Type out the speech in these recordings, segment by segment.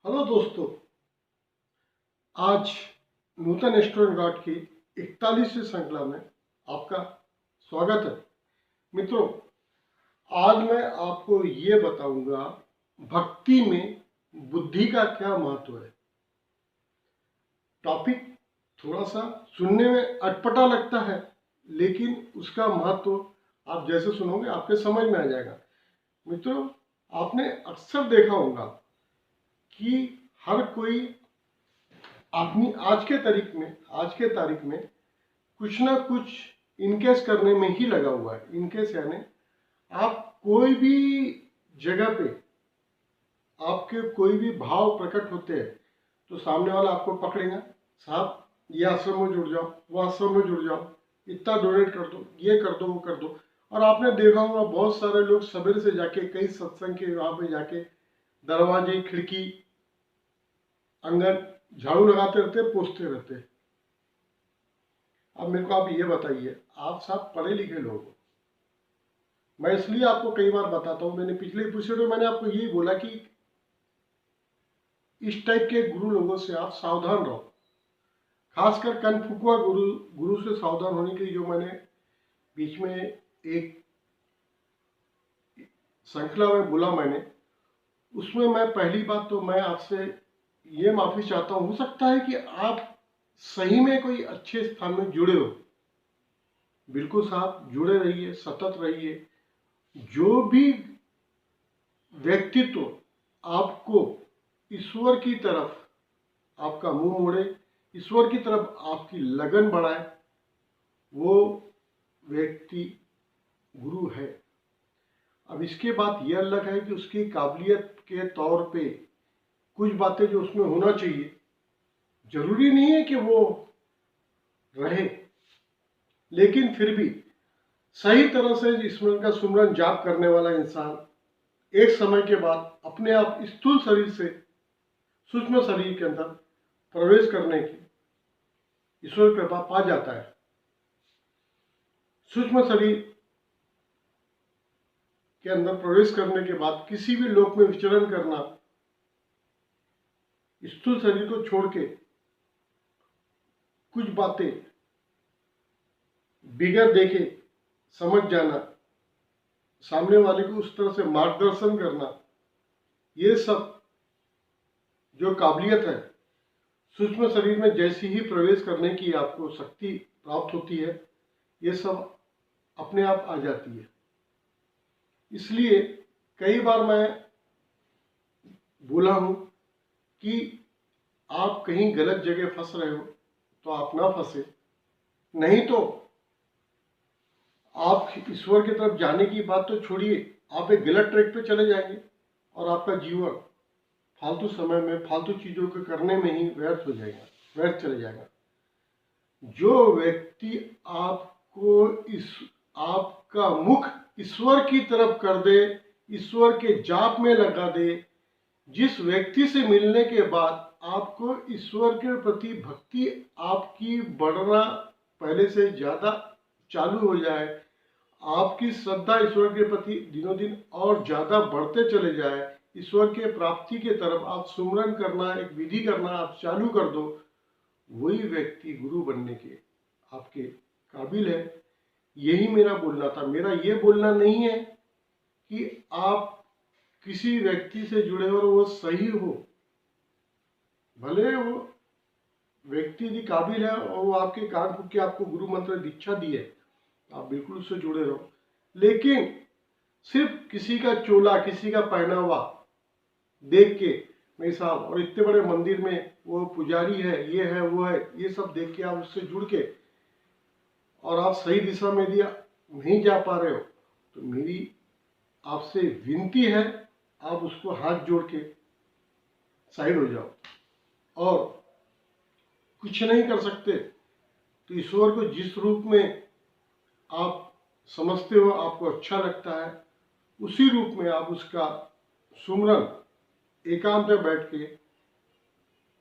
Hello दोस्तों, आज नूतन astronaut dot की 41वीं श्रृंखला में आपका स्वागत है। मित्रों, आज मैं आपको ये बताऊंगा भक्ति में बुद्धि का क्या महत्व है। टॉपिक थोड़ा सा सुनने में अटपटा लगता है, लेकिन उसका महत्व आप जैसे सुनोगे आपके समझ में आ जाएगा। मित्रों, आपने अक्सर देखा होगा कि हर कोई अपनी आज के तारीख में कुछ ना कुछ इनकेस करने में ही लगा हुआ है। इनकेस यानी आप कोई भी जगह पे आपके कोई भी भाव प्रकट होते हैं तो सामने वाला आपको पकड़ेगा, साहब ये आश्रम में जुड़ जाओ, वो आश्रम में जुड़ जाओ, इतना डोनेट कर दो, ये कर दो, वो कर दो। और आपने देखा होगा बहुत सारे लोग सवेरे से जाके कई सत्संग के वहां पे जाके दरवाजे, खिड़की, आंगन झाड़ू लगाते रहते, पोछते रहते। अब मेरे को आप ये बताइए, आप सब पढ़े लिखे लोग हो, मैं इसलिए आपको कई बार बताता हूँ, मैंने पिछले एपिसोड में मैंने आपको यही बोला कि इस टाइप के गुरु लोगों से आप सावधान रहो। खासकर कनफुकुआ गुरु से सावधान होने के लिए जो मैंने बीच में एक श्रृंखला में बोला मैंने, उसमें मैं पहली बात तो मैं आपसे ये माफी चाहता हूँ। हो सकता है कि आप सही में कोई अच्छे स्थान में जुड़े हो, बिल्कुल साहब जुड़े रहिए, सतत रहिए। जो भी व्यक्तित्व आपको ईश्वर की तरफ आपका मुंह मोड़े, ईश्वर की तरफ आपकी लगन बढ़ाए, वो व्यक्ति गुरु है। अब इसके बाद यह अलग है कि उसकी काबिलियत के तौर पे कुछ बातें जो उसमें होना चाहिए, जरूरी नहीं है कि वो रहे, लेकिन फिर भी सही तरह से ईश्वर का सुमरन जाप करने वाला इंसान एक समय के बाद अपने आप स्थूल शरीर से सूक्ष्म शरीर के अंदर प्रवेश करने की ईश्वर कृपा पा जाता है। सूक्ष्म शरीर के अंदर प्रवेश करने के बाद किसी भी लोक में विचरण करना, स्थूल शरीर को छोड़ के कुछ बातें बिगड़ देखे समझ जाना, सामने वाले को उस तरह से मार्गदर्शन करना, ये सब जो काबिलियत है सूक्ष्म शरीर में जैसी ही प्रवेश करने की आपको शक्ति प्राप्त होती है, ये सब अपने आप आ जाती है। इसलिए कई बार मैं बोला हूं कि आप कहीं गलत जगह फंस रहे हो तो आप ना फंसे, नहीं तो आप ईश्वर की तरफ जाने की बात तो छोड़िए, आप एक गलत ट्रैक पे चले जाएंगे और आपका जीवन फालतू समय में फालतू चीजों को करने में ही व्यर्थ हो जाएगा, व्यर्थ चले जाएगा। जो व्यक्ति आपको आपका मुख ईश्वर की तरफ कर दे, ईश्वर के जाप में लगा दे, जिस व्यक्ति से मिलने के बाद आपको ईश्वर के प्रति भक्ति आपकी बढ़ना पहले से ज्यादा चालू हो जाए, आपकी श्रद्धा ईश्वर के प्रति दिनों दिन और ज्यादा बढ़ते चले जाए, ईश्वर के प्राप्ति के तरफ आप सुमरन करना, एक विधि करना आप चालू कर दो, वही व्यक्ति गुरु बनने के आपके काबिल है। यही मेरा बोलना था। मेरा ये बोलना नहीं है कि आप किसी व्यक्ति से जुड़े हो और वो सही हो, भले वो व्यक्ति यदि काबिल है और वो आपके कान फूक के आपको गुरु मंत्र दीक्षा दी है, आप बिल्कुल उससे जुड़े रहो। लेकिन सिर्फ किसी का चोला, किसी का पहनावा देख के नहीं साहब, और इतने बड़े मंदिर में वो पुजारी है, ये है, वो है, ये सब देख के आप उससे जुड़ के और आप सही दिशा में यदि नहीं जा पा रहे हो तो मेरी आपसे विनती है, आप उसको हाथ जोड़ के साइड हो जाओ। और कुछ नहीं कर सकते तो ईश्वर को जिस रूप में आप समझते हो, आपको अच्छा लगता है, उसी रूप में आप उसका सुमरन एकांत में बैठ के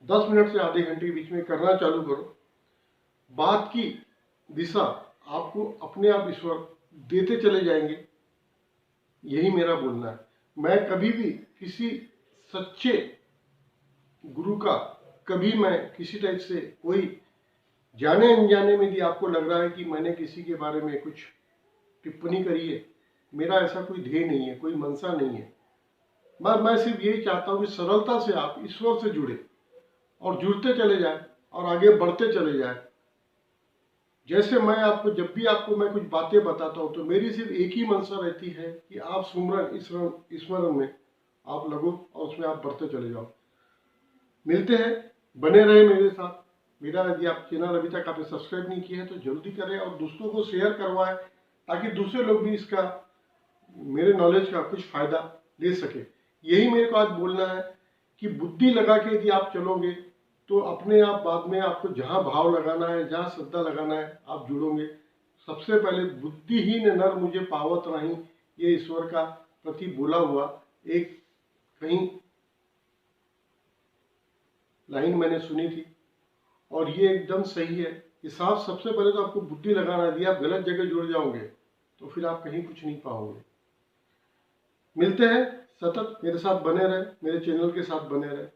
10 मिनट से आधे घंटे के बीच में करना चालू करो। बात की दिशा आपको अपने आप ईश्वर देते चले जाएंगे। यही मेरा बोलना है। मैं कभी भी किसी सच्चे गुरु का कभी मैं किसी टाइप से कोई जाने अनजाने में भी आपको लग रहा है कि मैंने किसी के बारे में कुछ टिप्पणी करी है, मेरा ऐसा कोई ध्येय नहीं है, कोई मंशा नहीं है। मैं सिर्फ यही चाहता हूँ कि सरलता से आप ईश्वर से जुड़े और जुड़ते चले जाए और आगे बढ़ते चले जाए। जैसे मैं आपको जब भी आपको मैं कुछ बातें बताता हूँ तो मेरी सिर्फ एक ही मंशा रहती है कि आप सुमरन स्मरण में आप लगो और उसमें आप बढ़ते चले जाओ। मिलते हैं, बने रहे मेरे साथ। मेरा यदि आप चैनल अभी तक आपने सब्सक्राइब नहीं किया है तो जल्दी करें और दोस्तों को शेयर करवाएं ताकि दूसरे लोग भी इसका मेरे नॉलेज का कुछ फायदा ले सके। यही मेरे को आज बोलना है कि बुद्धि लगा के यदि आप चलोगे तो अपने आप बाद में आपको जहाँ भाव लगाना है, जहाँ श्रद्धा लगाना है, आप जुड़ोगे। सबसे पहले बुद्धिहीन नर मुझे पावत नहीं, ये ईश्वर का प्रति बोला हुआ एक कहीं लाइन मैंने सुनी थी और ये एकदम सही है कि साफ सबसे पहले तो आपको बुद्धि लगाना है। यदि आप गलत जगह जुड़ जाओगे तो फिर आप कहीं कुछ नहीं पाओगे। मिलते हैं, सतत मेरे साथ बने रहे, मेरे चैनल के साथ बने रहे।